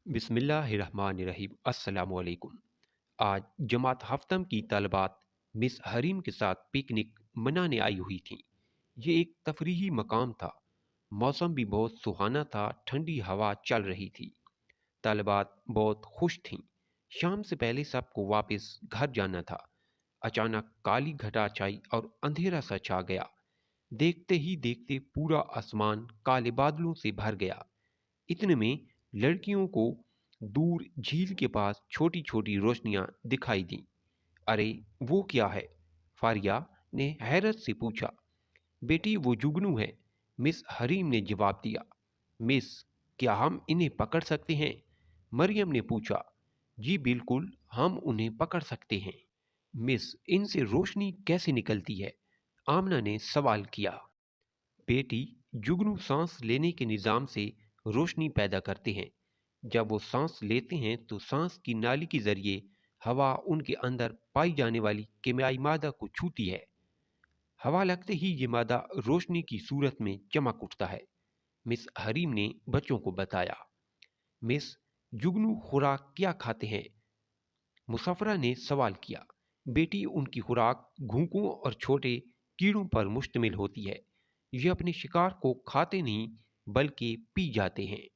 बिस्मिल्लाहिर्रहमानिर्रहीम। अस्सलाम वालेकुम। आज जमात हफ्तम की तलबात मिस हरीम के साथ पिकनिक मनाने आई हुई थीं। ये एक तफरीही मकाम था। मौसम भी बहुत सुहाना था, ठंडी हवा चल रही थी। तलबात बहुत खुश थीं। शाम से पहले सबको वापस घर जाना था। अचानक काली घटा छाई और अंधेरा सा छा गया। देखते ही देखते पूरा आसमान काले बादलों से भर गया। इतने में लड़कियों को दूर झील के पास छोटी छोटी रोशनियां दिखाई दीं। अरे, वो क्या है? फारिया ने हैरत से पूछा। बेटी, वो जुगनू है, मिस हरीम ने जवाब दिया। मिस, क्या हम इन्हें पकड़ सकते हैं? मरियम ने पूछा। जी बिल्कुल, हम उन्हें पकड़ सकते हैं। मिस, इनसे रोशनी कैसे निकलती है? आमना ने सवाल किया। बेटी, जुगनू सांस लेने के निज़ाम से रोशनी पैदा करते हैं। जब वो सांस लेते हैं तो सांस की नाली के जरिए हवा उनके अंदर पाई जाने वाली केमियाई मादा को छूती है। हवा लगते ही ये मादा रोशनी की सूरत में चमक उठता है। मिस हरीम ने बच्चों को बताया। मिस, जुगनू खुराक क्या खाते हैं? मुसफरा ने सवाल किया। बेटी, उनकी खुराक घूंकों और छोटे कीड़ों पर मुश्तमिल होती है। ये अपने शिकार को खाते नहीं बल्कि पी जाते हैं।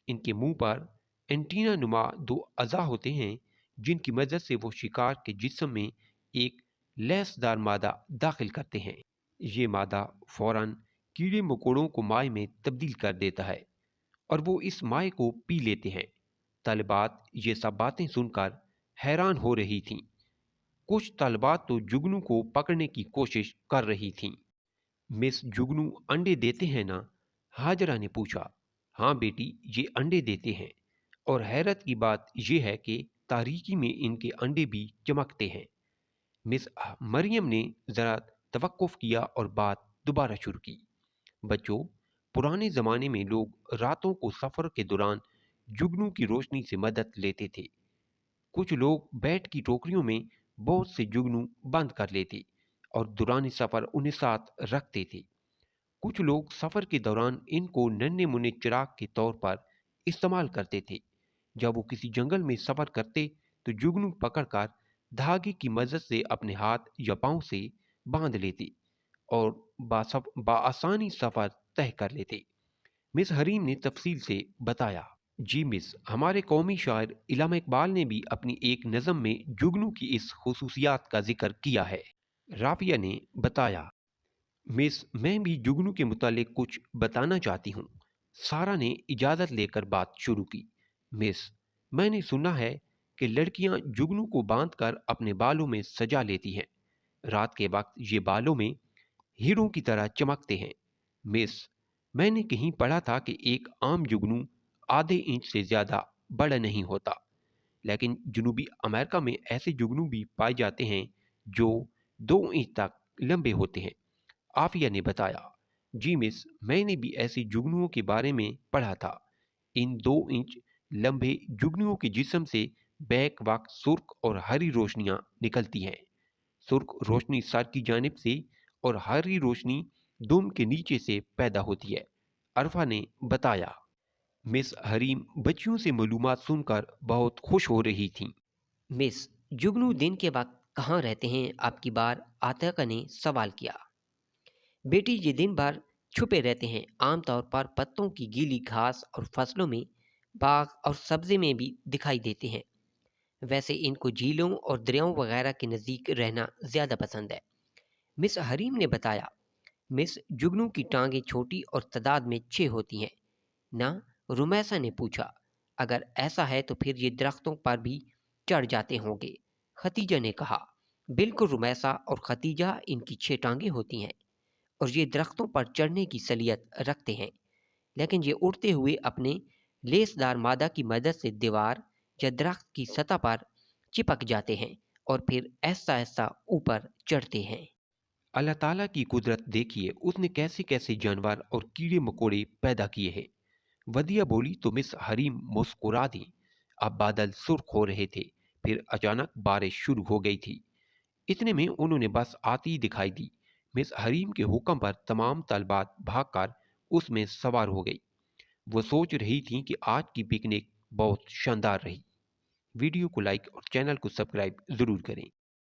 इनके मुंह पर एंटीना नुमा दो अज़ा होते हैं जिनकी मदद से वो शिकार के जिस्म में एक लैसदार मादा दाखिल करते हैं। ये मादा फौरन कीड़े मकोड़ों को माए में तब्दील कर देता है और वो इस माए को पी लेते हैं। तलबात ये सब बातें सुनकर हैरान हो रही थीं। कुछ तलबात तो जुगनू को पकड़ने की कोशिश कर रही थीं। मिस, जुगनू अंडे देते हैं ना? हाजरा ने पूछा। हाँ बेटी, ये अंडे देते हैं, और हैरत की बात यह है कि तारीकी में इनके अंडे भी चमकते हैं। मिस मरियम ने ज़रा तवक्कुफ किया और बात दोबारा शुरू की। बच्चों, पुराने ज़माने में लोग रातों को सफ़र के दौरान जुगनू की रोशनी से मदद लेते थे। कुछ लोग बैट की टोकरियों में बहुत से जुगनू बंद कर लेते और दौरान सफ़र उन्हें साथ रखते थे। कुछ लोग सफ़र के दौरान इनको नन्हे मुन्ने चिराग के तौर पर इस्तेमाल करते थे। जब वो किसी जंगल में सफ़र करते तो जुगनू पकड़कर धागे की मदद से अपने हाथ या पाँव से बांध लेते और बाआसानी सफ़र तय कर लेते। मिस हरीम ने तफसील से बताया। जी मिस, हमारे कौमी शायर इल्लामा इकबाल ने भी अपनी एक नज़म में जुगनू की इस खुसूसियात का जिक्र किया है। राफिया ने बताया। मिस, मैं भी जुगनू के मुतालिक कुछ बताना चाहती हूँ। सारा ने इजाज़त लेकर बात शुरू की। मिस, मैंने सुना है कि लड़कियाँ जुगनू को बांधकर अपने बालों में सजा लेती हैं। रात के वक्त ये बालों में हीरों की तरह चमकते हैं। मिस, मैंने कहीं पढ़ा था कि एक आम जुगनू आधे इंच से ज़्यादा बड़ा नहीं होता, लेकिन जनूबी अमेरिका में ऐसे जुगनू भी पाए जाते हैं जो 2 इंच तक लंबे होते हैं। आफिया ने बताया। जी मिस, मैंने भी ऐसे जुगनुओं के बारे में पढ़ा था। इन 2 इंच लंबे जुगनुओं के जिस्म से बैक वक्त सुर्ख और हरी रोशनियां निकलती हैं। सुर्ख रोशनी सर की जानिब से और हरी रोशनी दुम के नीचे से पैदा होती है, अरफा ने बताया। मिस हरीम बच्चियों से मालूमात सुनकर बहुत खुश हो रही थीं। मिस, जुगनू दिन के वक्त कहाँ रहते हैं? आपकी बार आतिका ने सवाल किया। बेटी, ये दिन भर छुपे रहते हैं, आमतौर पर पत्तों की गीली घास और फसलों में, बाग और सब्जे में भी दिखाई देते हैं। वैसे इनको झीलों और दरियाओं वगैरह के नज़दीक रहना ज़्यादा पसंद है, मिस हरीम ने बताया। मिस, जुगनू की टांगें छोटी और तादाद में 6 होती हैं ना? रुमैसा ने पूछा। अगर ऐसा है तो फिर ये दरख्तों पर भी चढ़ जाते होंगे, खतीजा ने कहा। बिल्कुल रुमैसा और खतीजा, इनकी 6 टांगें होती हैं और ये दरख्तों पर चढ़ने की सलियत रखते हैं, लेकिन ये उड़ते हुए अपने लेसदार मादा की मदद से दीवार या दरख्त की सतह पर चिपक जाते हैं और फिर ऐसा ऐसा ऊपर चढ़ते हैं। अल्लाह ताला की कुदरत देखिए, उसने कैसे कैसे जानवर और कीड़े मकोड़े पैदा किए हैं। वदिया बोली तो मिस हरीम मुस्कुरा दी। अब बादल सुर्ख हो रहे थे। फिर अचानक बारिश शुरू हो गई थी। इतने में उन्होंने बस आती ही दिखाई दी। मिस हरीम के हुक्म पर तमाम तलबात भागकर उसमें सवार हो गई। वो सोच रही थी कि आज की पिकनिक بہت شاندار رہی۔ ویڈیو کو لائک اور چینل کو سبسکرائب ضرور کریں۔